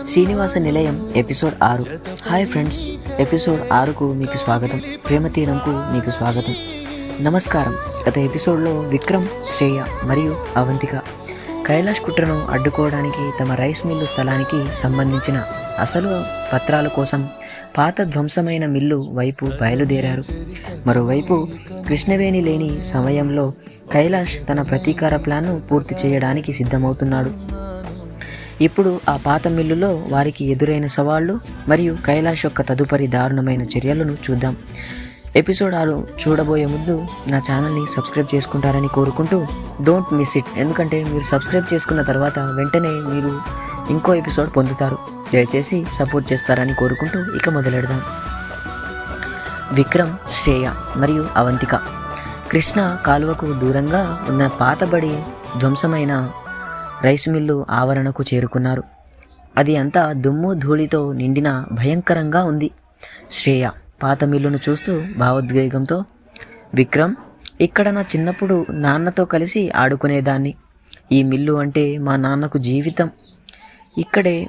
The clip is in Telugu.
శ్రీనివాస నిలయం ఎపిసోడ్ 6. హాయ్ ఫ్రెండ్స్, ఎపిసోడ్ 6కు మీకు స్వాగతం. ప్రేమతీరంకు మీకు స్వాగతం. నమస్కారం. గత ఎపిసోడ్లో విక్రమ్, శ్రేయ మరియు అవంతిక కైలాష్ కుట్రను అడ్డుకోవడానికి తమ రైస్ మిల్లు స్థలానికి సంబంధించిన అసలు పత్రాల కోసం పాత ధ్వంసమైన మిల్లు వైపు బయలుదేరారు. మరోవైపు కృష్ణవేణి లేని సమయంలో కైలాష్ తన ప్రతీకార ప్లాన్ను పూర్తి చేయడానికి సిద్ధమవుతున్నాడు. ఇప్పుడు ఆ పాత మిల్లులో వారికి ఎదురైన సవాళ్లు మరియు కైలాష్ యొక్క తదుపరి దారుణమైన చర్యలను చూద్దాం. ఎపిసోడ్ 6 చూడబోయే ముందు నా ఛానల్ని సబ్స్క్రైబ్ చేసుకుంటారని కోరుకుంటూ డోంట్ మిస్ ఇట్. ఎందుకంటే మీరు సబ్స్క్రైబ్ చేసుకున్న తర్వాత వెంటనే మీరు ఇంకో ఎపిసోడ్ పొందుతారు. దయచేసి సపోర్ట్ చేస్తారని కోరుకుంటూ ఇక మొదలెడదాం. విక్రమ్, శ్రేయ మరియు అవంతిక కృష్ణ కాలువకు దూరంగా ఉన్న పాతబడి ధ్వంసమైన రైస్ మిల్లు ఆవరణకు చేరుకున్నారు. అది అంతా దుమ్ము ధూళితో నిండిన భయంకరంగా ఉంది. శ్రేయ పాత మిల్లును చూస్తూ భావోద్వేగంతో, విక్రమ్, ఇక్కడ నా చిన్నప్పుడు నాన్నతో కలిసి ఆడుకునేదాన్ని. ఈ మిల్లు అంటే మా నాన్నకు జీవితం. ఇక్కడే